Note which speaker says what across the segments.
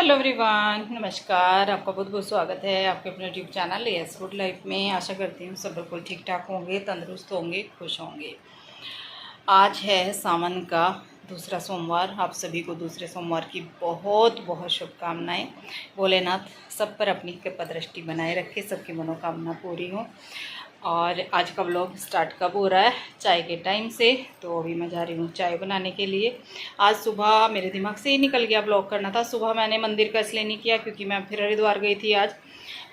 Speaker 1: Hello everyone, नमस्कार। आपका बहुत बहुत स्वागत है आपके अपने YouTube channel yes good life में। आशा करती हूँ सब बिल्कुल ठीक ठाक होंगे, तंदुरुस्त होंगे, खुश होंगे। आज है सावन का दूसरा सोमवार। आप सभी को दूसरे सोमवार की बहुत बहुत शुभकामनाएं। भोलेनाथ सब पर अपनी कृपा दृष्टि बनाए रखे, सबकी मनोकामना पूरी हो। और आज का व्लॉग स्टार्ट कब हो रहा है? चाय के टाइम से। तो अभी मैं जा रही हूँ चाय बनाने के लिए। आज सुबह मेरे दिमाग से ही निकल गया, व्लॉग करना था। सुबह मैंने मंदिर का इसलिए नहीं किया क्योंकि मैं फिर हरिद्वार गई थी आज।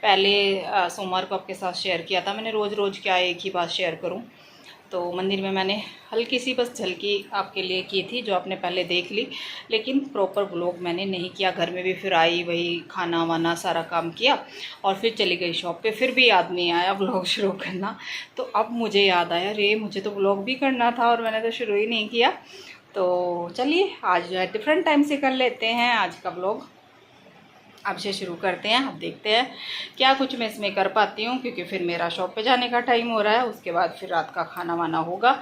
Speaker 1: पहले सोमवार को आपके साथ शेयर किया था मैंने, रोज़ रोज़ क्या एक ही बात शेयर करूँ। तो मंदिर में मैंने हल्की सी बस झलकी आपके लिए की थी, जो आपने पहले देख ली, लेकिन प्रॉपर व्लॉग मैंने नहीं किया। घर में भी फिर आई, वही खाना वाना सारा काम किया और फिर चली गई शॉप पे। फिर भी याद नहीं आया व्लॉग शुरू करना। तो अब मुझे याद आया, रे मुझे तो व्लॉग भी करना था और मैंने तो शुरू ही नहीं किया। तो चलिए आज जो है डिफरेंट टाइम से कर लेते हैं आज का व्लॉग। अब से शुरू करते हैं। अब देखते हैं क्या कुछ मैं इसमें कर पाती हूँ, क्योंकि फिर मेरा शॉप पे जाने का टाइम हो रहा है। उसके बाद फिर रात का खाना वाना होगा।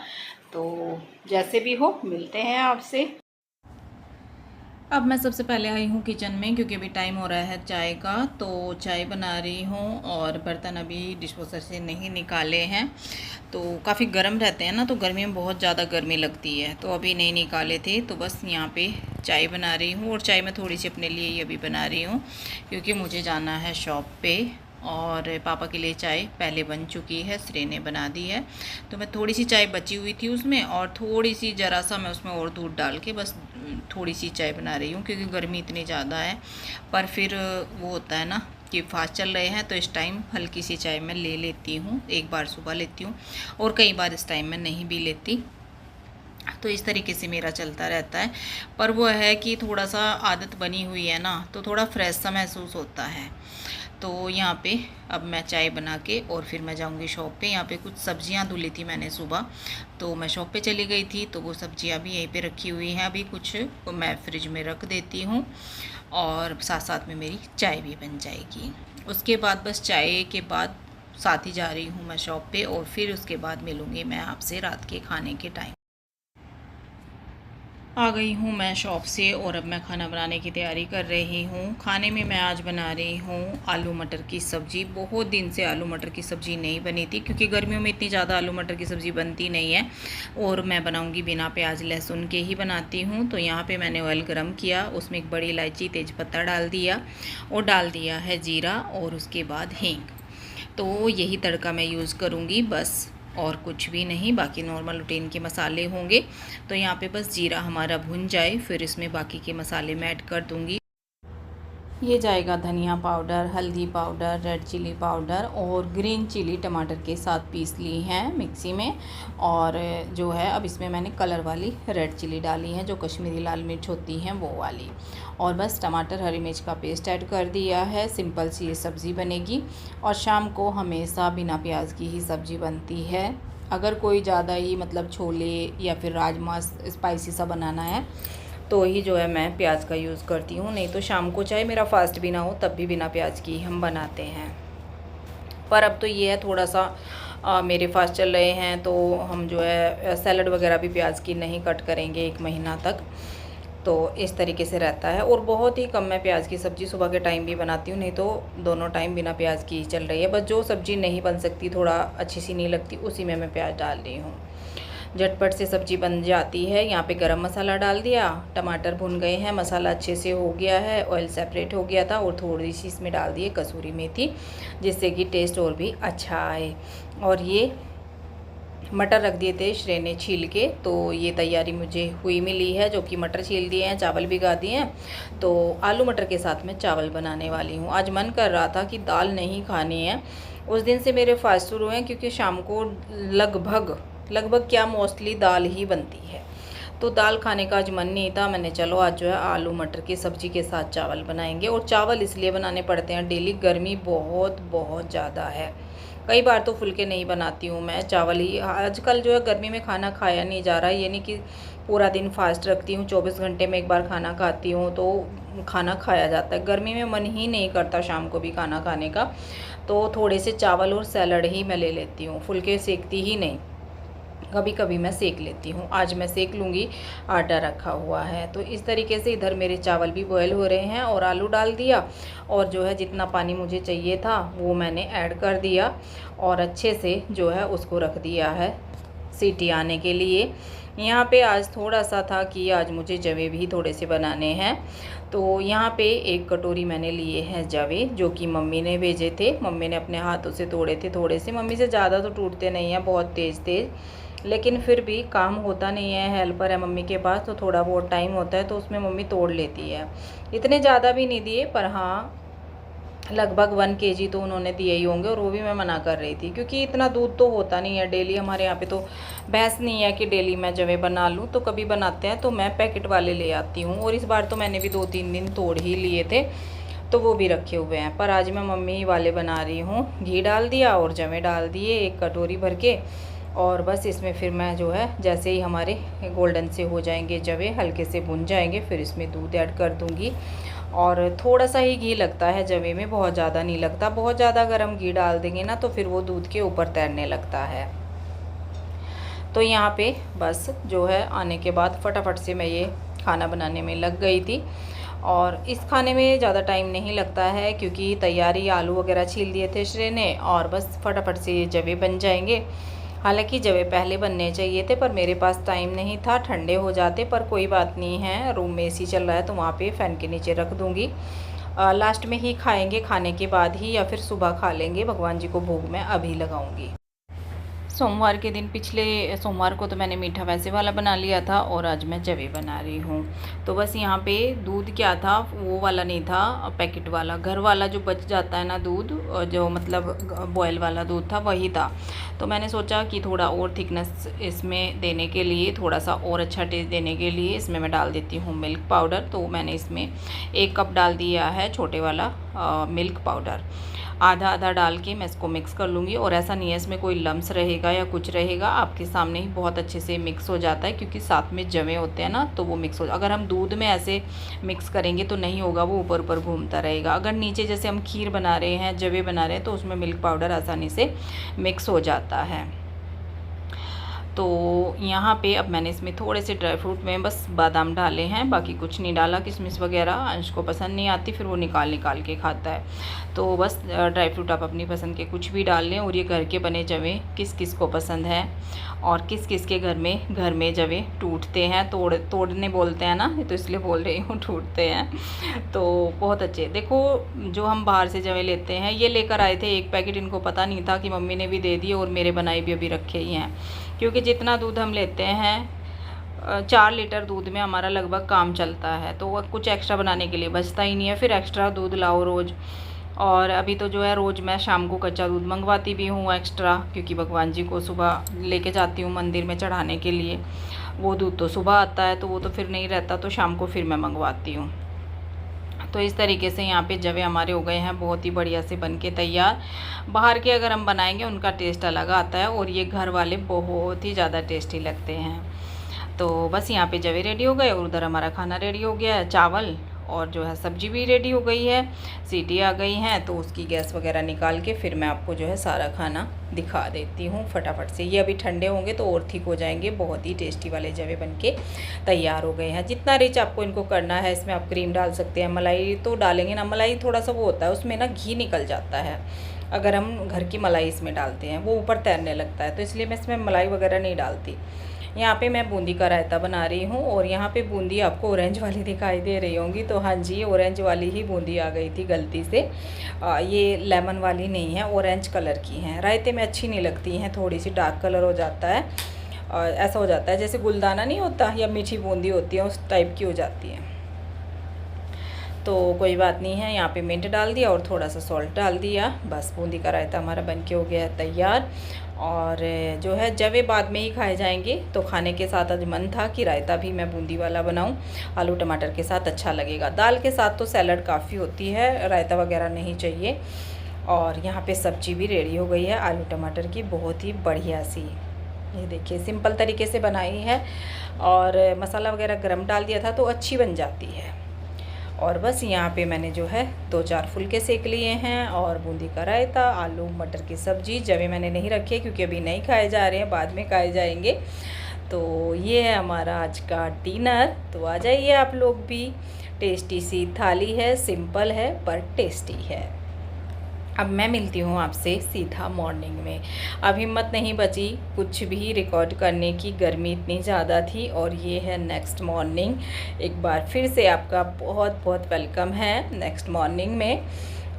Speaker 1: तो जैसे भी हो मिलते हैं आपसे। अब मैं सबसे पहले आई हूँ किचन में, क्योंकि अभी टाइम हो रहा है चाय का। तो चाय बना रही हूँ और बर्तन अभी डिशवॉशर से नहीं निकाले हैं। तो काफ़ी गर्म रहते हैं ना, तो गर्मी में बहुत ज़्यादा गर्मी लगती है, तो अभी नहीं निकाले थे। तो बस यहाँ पे चाय बना रही हूँ। और चाय मैं थोड़ी सी अपने लिए ही अभी बना रही हूँ, क्योंकि मुझे जाना है शॉप पे। और पापा के लिए चाय पहले बन चुकी है, श्रेय ने बना दी है। तो मैं थोड़ी सी चाय बची हुई थी उसमें, और थोड़ी सी ज़रा सा मैं उसमें और दूध डाल के बस थोड़ी सी चाय बना रही हूँ, क्योंकि गर्मी इतनी ज़्यादा है। पर फिर वो होता है ना कि फास्ट चल रहे हैं, तो इस टाइम हल्की सी चाय मैं ले लेती हूँ। एक बार सुबह लेती हूँ और कई बार इस टाइम मैं नहीं भी लेती। तो इस तरीके से मेरा चलता रहता है। पर वो है कि थोड़ा सा आदत बनी हुई है ना, तो थोड़ा फ्रेश सा महसूस होता है। तो यहाँ पे अब मैं चाय बना के और फिर मैं जाऊँगी शॉप पे। यहाँ पे कुछ सब्जियाँ धुली थी मैंने सुबह, तो मैं शॉप पे चली गई थी। तो वो सब्जियाँ भी यहीं पे रखी हुई हैं, अभी कुछ मैं फ्रिज में रख देती हूँ और साथ साथ में मेरी चाय भी बन जाएगी। उसके बाद बस चाय के बाद साथ ही जा रही हूँ मैं शॉप पे, और फिर उसके बाद मिलूँगी मैं आपसे रात के खाने के टाइम। आ गई हूँ मैं शॉप से और अब मैं खाना बनाने की तैयारी कर रही हूँ। खाने में मैं आज बना रही हूँ आलू मटर की सब्ज़ी। बहुत दिन से आलू मटर की सब्ज़ी नहीं बनी थी, क्योंकि गर्मियों में इतनी ज़्यादा आलू मटर की सब्ज़ी बनती नहीं है। और मैं बनाऊँगी बिना प्याज लहसुन के ही बनाती हूँ। तो यहाँ पर मैंने ऑयल गर्म किया, उसमें एक बड़ी इलायची तेज़पत्ता डाल दिया और डाल दिया है जीरा और उसके बाद हींग। तो यही तड़का मैं यूज़ करूँगी बस, और कुछ भी नहीं। बाकी नॉर्मल रूटीन के मसाले होंगे। तो यहाँ पे बस जीरा हमारा भुन जाए, फिर इसमें बाकी के मसाले मैं ऐड कर दूँगी। ये जाएगा धनिया पाउडर, हल्दी पाउडर, रेड चिली पाउडर और ग्रीन चिली टमाटर के साथ पीस ली हैं मिक्सी में। और जो है अब इसमें मैंने कलर वाली रेड चिली डाली है, जो कश्मीरी लाल मिर्च होती हैं वो वाली। और बस टमाटर हरी मिर्च का पेस्ट ऐड कर दिया है। सिंपल सी ये सब्ज़ी बनेगी। और शाम को हमेशा बिना प्याज की ही सब्ज़ी बनती है। अगर कोई ज़्यादा ही मतलब छोले या फिर राजमा स्पाइसी सा बनाना है तो ही जो है मैं प्याज का यूज़ करती हूँ। नहीं तो शाम को चाहे मेरा फास्ट भी ना हो तब भी बिना प्याज की हम बनाते हैं। पर अब तो ये है थोड़ा सा मेरे फास्ट चल रहे हैं, तो हम जो है सैलड वगैरह भी प्याज की नहीं कट करेंगे 1 महीना तक। तो इस तरीके से रहता है। और बहुत ही कम मैं प्याज की सब्ज़ी सुबह के टाइम भी बनाती हूँ, नहीं तो दोनों टाइम बिना प्याज की ही चल रही है। बस जो सब्ज़ी नहीं बन सकती, थोड़ा अच्छी सी नहीं लगती, उसी में मैं प्याज डाल रही हूँ। झटपट से सब्ज़ी बन जाती है। यहाँ पे गरम मसाला डाल दिया, टमाटर भुन गए हैं, मसाला अच्छे से हो गया है, ऑयल सेपरेट हो गया था। और थोड़ी सी इसमें डाल दिए कसूरी मेथी, जिससे कि टेस्ट और भी अच्छा आए। और ये मटर रख दिए थे श्रेय ने छील के, तो ये तैयारी मुझे हुई मिली है, जो कि मटर छील दिए हैं, चावल भिगा दिए हैं। तो आलू मटर के साथ मैं चावल बनाने वाली हूँ। आज मन कर रहा था कि दाल नहीं खानी है। उस दिन से मेरे फास्ट शुरू हैं, क्योंकि शाम को लगभग क्या मोस्टली दाल ही बनती है। तो दाल खाने का आज मन नहीं था। मैंने चलो आज जो है आलू मटर की सब्ज़ी के साथ चावल बनाएंगे। और चावल इसलिए बनाने पड़ते हैं डेली, गर्मी बहुत ज़्यादा है। कई बार तो फुलके नहीं बनाती हूँ मैं, चावल ही। आजकल जो है गर्मी में खाना खाया नहीं जा रहा है। ये नहीं कि पूरा दिन फास्ट रखती हूँ, 24 घंटे में एक बार खाना खाती हूँ तो खाना खाया जाता है। गर्मी में मन ही नहीं करता शाम को भी खाना खाने का। तो थोड़े से चावल और सैलड ही मैं ले लेती हूँ, फुलके सेकती ही नहीं। कभी कभी मैं सेक लेती हूँ। आज मैं सेक लूँगी, आटा रखा हुआ है। तो इस तरीके से इधर मेरे चावल भी बॉयल हो रहे हैं और आलू डाल दिया, और जो है जितना पानी मुझे चाहिए था वो मैंने ऐड कर दिया और अच्छे से जो है उसको रख दिया है सीटी आने के लिए। यहाँ पे आज थोड़ा सा था कि आज मुझे जवे भी थोड़े से बनाने हैं, तो यहाँ पे 1 कटोरी मैंने लिए हैं जवे, जो कि मम्मी ने भेजे थे। मम्मी ने अपने हाथों से तोड़े थे थोड़े से। मम्मी से ज़्यादा तो टूटते नहीं हैं, बहुत तेज़, लेकिन फिर भी काम होता नहीं है, हेल्पर है मम्मी के पास, तो थोड़ा बहुत टाइम होता है तो उसमें मम्मी तोड़ लेती है। इतने ज़्यादा भी नहीं दिए, पर हाँ लगभग 1 केजी तो उन्होंने दिए ही होंगे, और वो भी मैं मना कर रही थी क्योंकि इतना दूध तो होता नहीं है डेली। हमारे यहाँ पे तो भैंस नहीं है कि डेली मैं जवे बना लूँ, तो कभी बनाते हैं तो मैं पैकेट वाले ले आती हूँ। और इस बार तो मैंने भी 2-3 दिन तोड़ ही लिए थे, तो वो भी रखे हुए हैं। पर आज मैं मम्मी वाले बना रही हूँ। घी डाल दिया और जवे डाल दिए 1 कटोरी भर के, और बस इसमें फिर मैं जो है जैसे ही हमारे गोल्डन से हो जाएंगे जवे, हल्के से भुन जाएंगे, फिर इसमें दूध ऐड कर दूँगी। और थोड़ा सा ही घी लगता है जवे में, बहुत ज़्यादा नहीं लगता। बहुत ज़्यादा अगर हम घी डाल देंगे ना तो फिर वो दूध के ऊपर तैरने लगता है। तो यहाँ पे बस जो है आने के बाद फटाफट से मैं ये खाना बनाने में लग गई थी। और इस खाने में ज़्यादा टाइम नहीं लगता है क्योंकि तैयारी आलू वगैरह छील दिए थे श्रेय ने, और बस फटाफट से ये जवे बन जाएंगे। हालांकि जवे पहले बनने चाहिए थे, पर मेरे पास टाइम नहीं था, ठंडे हो जाते। पर कोई बात नहीं है, रूम में एसी चल रहा है तो वहाँ पे फ़ैन के नीचे रख दूँगी। लास्ट में ही खाएंगे, खाने के बाद ही, या फिर सुबह खा लेंगे। भगवान जी को भोग मैं अभी लगाऊंगी। सोमवार के दिन, पिछले सोमवार को तो मैंने मीठा वैसे वाला बना लिया था, और आज मैं जवे बना रही हूँ। तो बस यहाँ पे दूध क्या था, वो वाला नहीं था, पैकेट वाला, घर वाला जो बच जाता है ना दूध, जो मतलब बॉयल वाला दूध था, वही था। तो मैंने सोचा कि थोड़ा और थिकनेस इसमें देने के लिए, थोड़ा सा और अच्छा टेस्ट देने के लिए इसमें मैं डाल देती हूँ मिल्क पाउडर। तो मैंने इसमें 1 कप डाल दिया है छोटे वाला मिल्क पाउडर। आधा आधा डाल के मैं इसको मिक्स कर लूँगी। और ऐसा नहीं है इसमें कोई लम्स रहेगा या कुछ रहेगा, आपके सामने ही बहुत अच्छे से मिक्स हो जाता है, क्योंकि साथ में जवे होते हैं ना, तो वो मिक्स हो। अगर हम दूध में ऐसे मिक्स करेंगे तो नहीं होगा, वो ऊपर ऊपर घूमता रहेगा। अगर नीचे जैसे हम खीर बना रहे हैं, जवे बना रहे हैं, तो उसमें मिल्क पाउडर आसानी से मिक्स हो जाता है। तो यहाँ पे अब मैंने इसमें थोड़े से ड्राई फ्रूट में बस बादाम डाले हैं, बाकी कुछ नहीं डाला। किशमिश वगैरह अंश को पसंद नहीं आती, फिर वो निकाल के खाता है। तो बस ड्राई फ्रूट आप अपनी पसंद के कुछ भी डाल लें। और ये घर के बने जवे किस किस को पसंद है, और किस किस के घर में जवे टूटते हैं, तोड़ने बोलते हैं ना, तो इसलिए बोल रही हूँ, टूटते हैं। तो बहुत अच्छे। देखो जो हम बाहर से जवे लेते हैं, ये लेकर आए थे 1 पैकेट, इनको पता नहीं था कि मम्मी ने भी दे दिए, और मेरे बनाए भी अभी रखे ही हैं। क्योंकि जितना दूध हम लेते हैं 4 लीटर दूध में हमारा लगभग काम चलता है, तो कुछ एक्स्ट्रा बनाने के लिए बचता ही नहीं है, फिर एक्स्ट्रा दूध लाओ रोज़। और अभी तो जो है रोज़ मैं शाम को कच्चा दूध मंगवाती भी हूँ एक्स्ट्रा, क्योंकि भगवान जी को सुबह लेके जाती हूँ मंदिर में चढ़ाने के लिए। वो दूध तो सुबह आता है, तो वो तो फिर नहीं रहता, तो शाम को फिर मैं मंगवाती हूँ। तो इस तरीके से यहाँ पे जवे हमारे हो गए हैं बहुत ही बढ़िया से बन के तैयार। बाहर के अगर हम बनाएंगे उनका टेस्ट अलग आता है, और ये घर वाले बहुत ही ज़्यादा टेस्टी लगते हैं। तो बस यहाँ पे जवे रेडी हो गए, और उधर हमारा खाना रेडी हो गया है, चावल, और जो है सब्जी भी रेडी हो गई है, सीटी आ गई हैं। तो उसकी गैस वगैरह निकाल के फिर मैं आपको जो है सारा खाना दिखा देती हूँ फटाफट से। ये अभी ठंडे होंगे तो और ठीक हो जाएंगे। बहुत ही टेस्टी वाले जवे बनके तैयार हो गए हैं। जितना रिच आपको इनको करना है, इसमें आप क्रीम डाल सकते हैं, मलाई तो डालेंगे ना, मलाई थोड़ा सा वो होता है, उसमें ना घी निकल जाता है। अगर हम घर की मलाई इसमें डालते हैं वो ऊपर तैरने लगता है, तो इसलिए मैं इसमें मलाई वगैरह नहीं डालती। यहाँ पे मैं बूंदी का रायता बना रही हूँ, और यहाँ पे बूंदी आपको ऑरेंज वाली दिखाई दे रही होंगी, तो हाँ जी ऑरेंज वाली ही बूंदी आ गई थी गलती से। ये लेमन वाली नहीं है, ऑरेंज कलर की हैं। रायते में अच्छी नहीं लगती हैं, थोड़ी सी डार्क कलर हो जाता है, ऐसा हो जाता है जैसे गुलदाना नहीं होता या मीठी बूंदी होती है, उस टाइप की हो जाती है। तो कोई बात नहीं है, यहाँ पे मिंट डाल दिया और थोड़ा सा सॉल्ट डाल दिया, बस बूंदी का रायता हमारा बनके हो गया है तैयार। और जो है जवे बाद में ही खाए जाएंगे, तो खाने के साथ आज मन था कि रायता भी मैं बूंदी वाला बनाऊं, आलू टमाटर के साथ अच्छा लगेगा। दाल के साथ तो सैलड काफ़ी होती है, रायता वगैरह नहीं चाहिए। और यहाँ पे सब्जी भी रेडी हो गई है आलू टमाटर की, बहुत ही बढ़िया सी। ये देखिए सिंपल तरीके से बनाई है, और मसाला वगैरह गरम डाल दिया था तो अच्छी बन जाती है। और बस यहाँ पे मैंने जो है 2-4 फुलके सेक लिए हैं और बूंदी का रायता, आलू मटर की सब्ज़ी। जवे मैंने नहीं रखे क्योंकि अभी नहीं खाए जा रहे हैं, बाद में खाए जाएंगे। तो ये है हमारा आज का डिनर। तो आ जाइए आप लोग भी। टेस्टी सी थाली है, सिंपल है पर टेस्टी है। अब मैं मिलती हूँ आपसे सीधा मॉर्निंग में। अब हिम्मत नहीं बची कुछ भी रिकॉर्ड करने की, गर्मी इतनी ज़्यादा थी। और ये है नेक्स्ट मॉर्निंग। एक बार फिर से आपका बहुत बहुत वेलकम है नेक्स्ट मॉर्निंग में।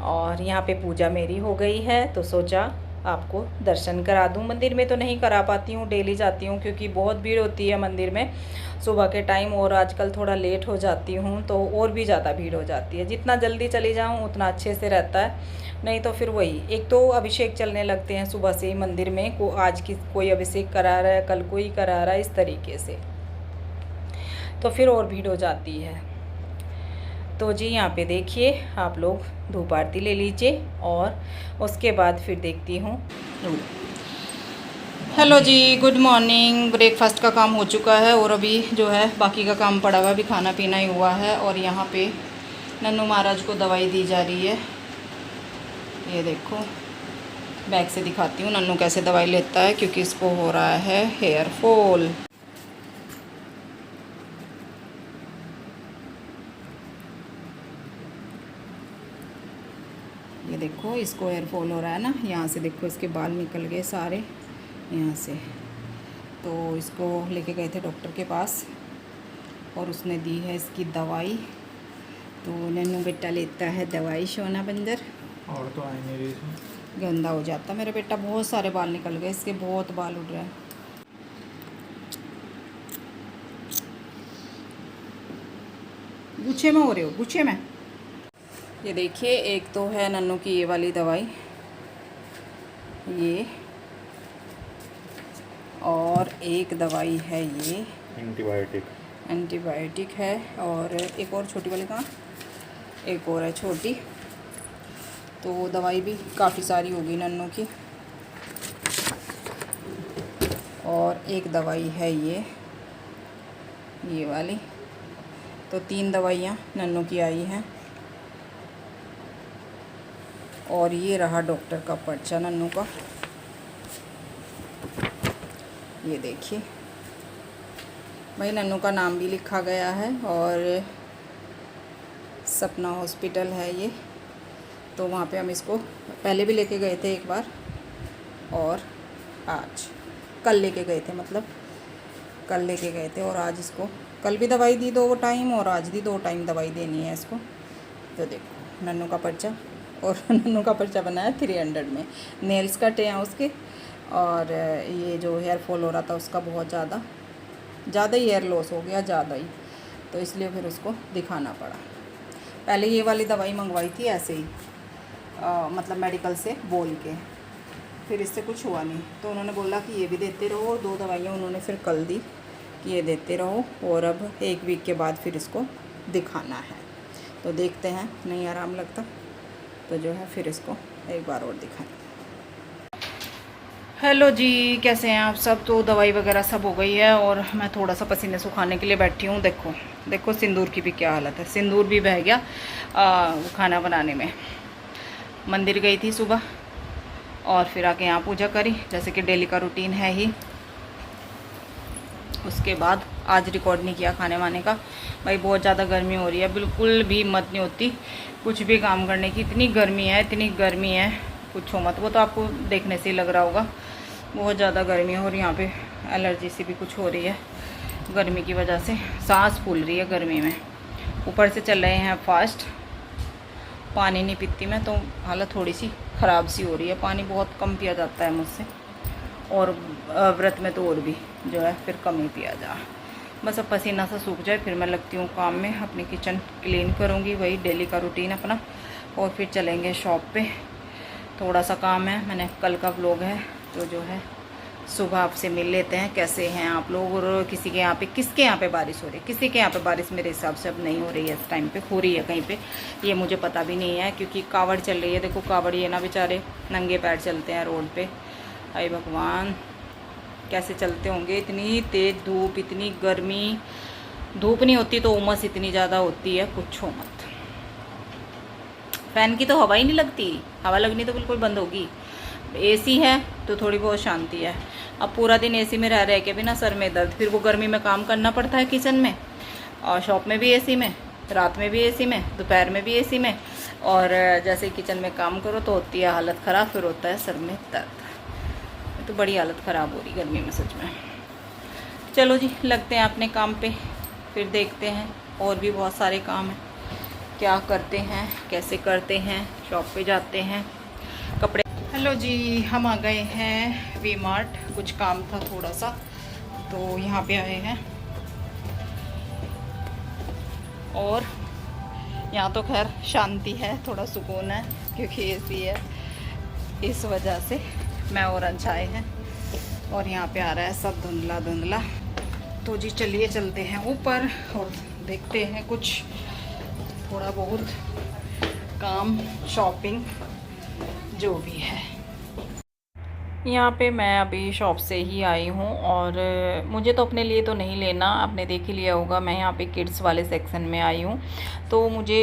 Speaker 1: और यहाँ पे पूजा मेरी हो गई है तो सोचा आपको दर्शन करा दूँ। मंदिर में तो नहीं करा पाती हूँ, डेली जाती हूँ क्योंकि बहुत भीड़ होती है मंदिर में सुबह के टाइम, और आजकल थोड़ा लेट हो जाती हूँ तो और भी ज़्यादा भीड़ हो जाती है। जितना जल्दी चली जाऊँ उतना अच्छे से रहता है, नहीं तो फिर वही एक तो अभिषेक चलने लगते हैं सुबह से ही मंदिर में, आज कोई अभिषेक करा रहा है, कल कोई करा रहा है, इस तरीके से तो फिर और भीड़ हो जाती है। तो जी यहाँ पे देखिए आप लोग धूप आरती ले लीजिए और उसके बाद फिर देखती हूँ। हेलो जी, गुड मॉर्निंग। ब्रेकफास्ट का काम हो चुका है और अभी जो है बाकी का काम पड़ा हुआ है, अभी खाना पीना ही हुआ है। और यहाँ पे नन्नू महाराज को दवाई दी जा रही है। ये देखो बैग से दिखाती हूँ नन्नू कैसे दवाई लेता है, क्योंकि इसको हो रहा है हेयर फॉल। ये देखो इसको हेयर फॉल हो रहा है ना, यहाँ से देखो इसके बाल निकल गए सारे यहाँ से। तो इसको लेके गए थे डॉक्टर के पास और उसने दी है इसकी दवाई। तो नन्नू बेटा लेता है दवाई, सोना बंदर।
Speaker 2: और तो आए नहीं रही,
Speaker 1: गंदा हो जाता मेरा बेटा, बहुत सारे बाल निकल गए इसके, बहुत बाल उड़ रहे हैं। गुच्छे में हो रहे हो, गुच्छे में। ये देखिए एक तो है नन्नू की ये वाली दवाई, ये, और एक दवाई है ये एंटीबायोटिक है। और एक और छोटी वाली कहाँ, एक और है छोटी। तो दवाई भी काफ़ी सारी होगी नन्नू की। और एक दवाई है ये वाली। तो 3 दवाइयाँ नन्नू की आई हैं। और ये रहा डॉक्टर का पर्चा नन्नू का, ये देखिए भाई नन्नू का नाम भी लिखा गया है। और सपना हॉस्पिटल है ये। तो वहाँ पे हम इसको पहले भी लेके गए थे एक बार, और कल लेके गए थे, मतलब कल लेके गए थे। और आज इसको कल भी दवाई दी 2 टाइम और आज भी 2 टाइम दवाई देनी है इसको। तो देखो नन्नू का पर्चा, और नन्नू का पर्चा बना है 300 में। नेल्स कटे हैं उसके, और ये जो हेयर फॉल हो रहा था उसका बहुत ज़्यादा ही हेयर लॉस हो गया, ज़्यादा ही। तो इसलिए फिर उसको दिखाना पड़ा। पहले ये वाली दवाई मंगवाई थी ऐसे ही, मतलब मेडिकल से बोल के, फिर इससे कुछ हुआ नहीं। तो उन्होंने बोला कि ये भी देते रहो। 2 दवाइयाँ उन्होंने फिर कल दी कि ये देते रहो, और अब 1 वीक के बाद फिर इसको दिखाना है। तो देखते हैं, नहीं आराम लगता तो जो है फिर इसको एक बार और दिखाएंगे। हेलो जी, कैसे हैं आप सब। तो दवाई वगैरह सब हो गई है और मैं थोड़ा सा पसीने सुखाने के लिए बैठी हूँ। देखो सिंदूर की भी क्या हालत है, सिंदूर भी बह गया खाना बनाने में। मंदिर गई थी सुबह और फिर आके यहाँ पूजा करी, जैसे कि डेली का रूटीन है ही। उसके बाद आज रिकॉर्ड नहीं किया खाने वाने का, भाई बहुत ज़्यादा गर्मी हो रही है, बिल्कुल भी हिम्मत नहीं होती कुछ भी काम करने की। इतनी गर्मी है पूछो मत। वो तो आपको देखने से ही लग रहा होगा, बहुत ज़्यादा गर्मी है। और यहाँ पे एलर्जी सी भी कुछ हो रही है गर्मी की वजह से, सांस फूल रही है गर्मी में। ऊपर से चल रहे हैं फास्ट, पानी नहीं पीती मैं, तो हालत थोड़ी सी ख़राब सी हो रही है। पानी बहुत कम पिया जाता है मुझसे, और व्रत में तो और भी जो है फिर कम ही पिया जा। बस अब पसीना सा सूख जाए फिर मैं लगती हूँ काम में, अपनी किचन क्लीन करूँगी, वही डेली का रूटीन अपना। और फिर चलेंगे शॉप पे, थोड़ा सा काम है। मैंने कल का व्लॉग है तो जो है सुबह आपसे मिल लेते हैं, कैसे हैं आप लोग। और किसके यहाँ पे बारिश हो रही है, किसी के यहाँ पे बारिश मेरे हिसाब से अब नहीं हो रही है इस टाइम पे, हो रही है कहीं पे, ये मुझे पता भी नहीं है, क्योंकि कावड़ चल रही है। देखो कावड़ ये ना बेचारे नंगे पैर चलते हैं रोड पे, हाय भगवान कैसे चलते होंगे। इतनी तेज़ धूप, इतनी गर्मी, धूप नहीं होती तो उमस इतनी ज़्यादा होती है, पूछो मत। फ़ैन की तो हवा ही नहीं लगती, हवा लगनी तो बिल्कुल बंद होगी। एसी है तो थोड़ी बहुत शांति है। अब पूरा दिन एसी में रह के भी ना सर में दर्द, फिर वो गर्मी में काम करना पड़ता है किचन में, और शॉप में भी एसी में, रात में भी एसी में, दोपहर में भी एसी में, और जैसे किचन में काम करो तो होती है हालत ख़राब, फिर होता है सर में दर्द। तो बड़ी हालत ख़राब हो रही गर्मी में सच में। चलो जी, लगते हैं अपने काम पे, फिर देखते हैं और भी बहुत सारे काम हैं, क्या करते हैं, कैसे करते हैं। शॉप पे जाते हैं कपड़े। हेलो जी, हम आ गए हैं वी मार्ट, कुछ काम था थोड़ा सा तो यहाँ पे आए हैं। और यहाँ तो खैर शांति है, थोड़ा सुकून है क्योंकि एसी है, इस वजह से मैं और अंश आए हैं। और यहाँ पे आ रहा है सब धुंधला धुंधला। तो जी चलिए चलते हैं ऊपर और देखते हैं कुछ थोड़ा बहुत काम, शॉपिंग जो भी है। यहाँ पे मैं अभी शॉप से ही आई हूँ और मुझे तो अपने लिए तो नहीं लेना, आपने देख ही लिया होगा। मैं यहाँ पे किड्स वाले सेक्शन में आई हूँ। तो मुझे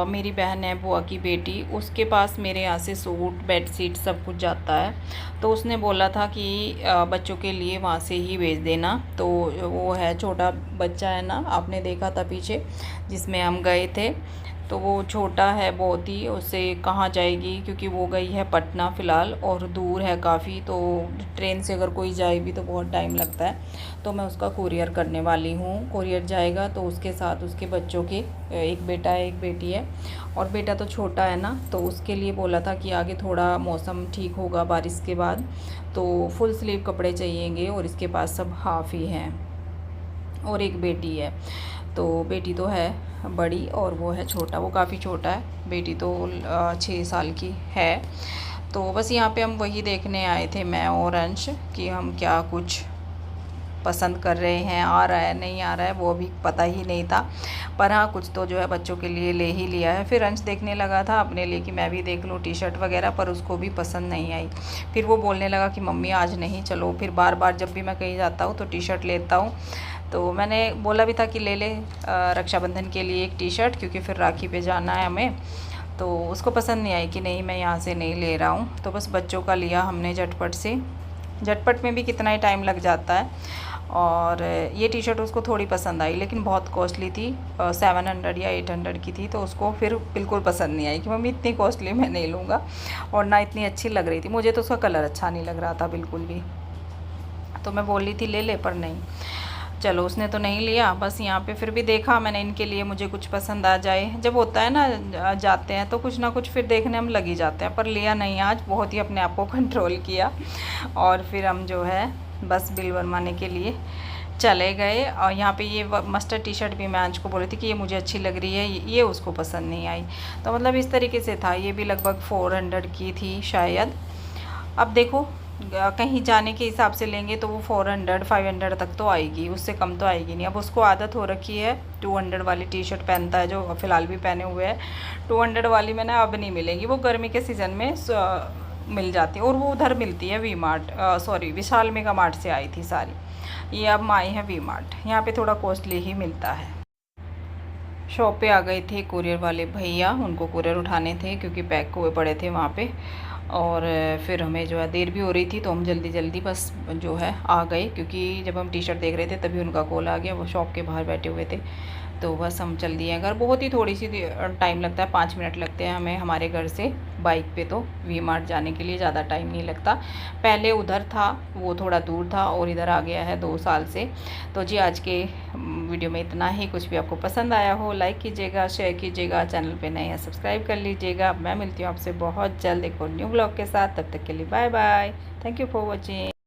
Speaker 1: मेरी बहन है, बुआ की बेटी, उसके पास मेरे यहाँ से सूट, बेडशीट सब कुछ जाता है। तो उसने बोला था कि बच्चों के लिए वहाँ से ही भेज देना। तो वो है छोटा बच्चा है ना, आपने देखा था पीछे जिसमें हम गए थे, तो वो छोटा है बहुत ही, उससे कहाँ जाएगी क्योंकि वो गई है पटना फ़िलहाल और दूर है काफ़ी। तो ट्रेन से अगर कोई जाए भी तो बहुत टाइम लगता है। तो मैं उसका कुरियर करने वाली हूँ। कुरियर जाएगा तो उसके साथ उसके बच्चों के, एक बेटा है एक बेटी है, और बेटा तो छोटा है ना, तो उसके लिए बोला था कि आगे थोड़ा मौसम ठीक होगा बारिश के बाद तो फुल स्लीव कपड़े चाहिएंगे, और इसके पास सब हाफ़ ही हैं। और एक बेटी है, तो बेटी तो है बड़ी और वो है छोटा, वो काफ़ी छोटा है। बेटी तो 6 साल की है। तो बस यहाँ पे हम वही देखने आए थे मैं और अंश कि हम क्या कुछ पसंद कर रहे हैं, आ रहा है नहीं आ रहा है वो अभी पता ही नहीं था। पर हाँ, कुछ तो जो है बच्चों के लिए ले ही लिया है। फिर अंश देखने लगा था अपने लिए कि मैं भी देख लूँ टी शर्ट वगैरह, पर उसको भी पसंद नहीं आई। फिर वो बोलने लगा कि मम्मी आज नहीं, चलो। फिर बार बार जब भी मैं कहीं जाता हूँ तो टी शर्ट लेता हूँ। तो मैंने बोला भी था कि ले ले रक्षाबंधन के लिए एक टी शर्ट, क्योंकि फिर राखी पे जाना है हमें। तो उसको पसंद नहीं आई कि नहीं मैं यहाँ से नहीं ले रहा हूँ। तो बस बच्चों का लिया हमने झटपट से। झटपट में भी कितना ही टाइम लग जाता है। और ये टी शर्ट उसको थोड़ी पसंद आई, लेकिन बहुत कॉस्टली थी, 700 या 800 की थी। तो उसको फिर बिल्कुल पसंद नहीं आई कि मम्मी इतनी कॉस्टली मैं नहीं लूँगा, और ना इतनी अच्छी लग रही थी। मुझे तो उसका कलर अच्छा नहीं लग रहा था बिल्कुल भी। तो मैं बोल रही थी ले ले, पर नहीं, चलो उसने तो नहीं लिया। बस यहाँ पे फिर भी देखा मैंने इनके लिए, मुझे कुछ पसंद आ जाए, जब होता है ना जाते हैं तो कुछ ना कुछ फिर देखने हम लग ही जाते हैं। पर लिया नहीं आज, बहुत ही अपने आप को कंट्रोल किया। और फिर हम जो है बस बिल बनवाने के लिए चले गए। और यहाँ पे ये मस्टर्ड टी शर्ट भी मैं अंश को बोल रही थी कि ये मुझे अच्छी लग रही है, ये उसको पसंद नहीं आई। तो मतलब इस तरीके से था। ये भी लगभग 400 की थी शायद। अब देखो कहीं जाने के हिसाब से लेंगे तो वो 400-500 तक तो आएगी, उससे कम तो आएगी नहीं। अब उसको आदत हो रखी है 200 वाली टी शर्ट पहनता है, जो फ़िलहाल भी पहने हुए है। 200 वाली में ना अब नहीं मिलेगी, वो गर्मी के सीज़न में मिल जाती है। और वो उधर मिलती है V mart, sorry Vishal mega mart से आई थी सारी। ये अब आई है वी मार्ट, यहाँ पे थोड़ा कॉस्टली ही मिलता है। शॉप पे आ गए थे कुरियर वाले भैया, उनको कुरियर उठाने थे क्योंकि पैक हुए पड़े थे वहाँ पे। और फिर हमें जो है देर भी हो रही थी, तो हम जल्दी जल्दी बस जो है आ गए, क्योंकि जब हम टी शर्ट देख रहे थे तभी उनका कॉल आ गया। वो शॉप के बाहर बैठे हुए थे, तो बस हम चल दिए घर। बहुत ही थोड़ी सी टाइम लगता है, 5 मिनट लगते हैं हमें हमारे घर से बाइक पे, तो वी मार्ट जाने के लिए ज़्यादा टाइम नहीं लगता। पहले उधर था, वो थोड़ा दूर था, और इधर आ गया है 2 साल से। तो जी आज के वीडियो में इतना ही। कुछ भी आपको पसंद आया हो लाइक कीजिएगा, शेयर कीजिएगा, चैनल पे नए हैं सब्सक्राइब कर लीजिएगा। मैं मिलती हूँ आपसे बहुत जल्द एक और न्यू ब्लॉग के साथ। तब तक के लिए bye bye, thank you for watching.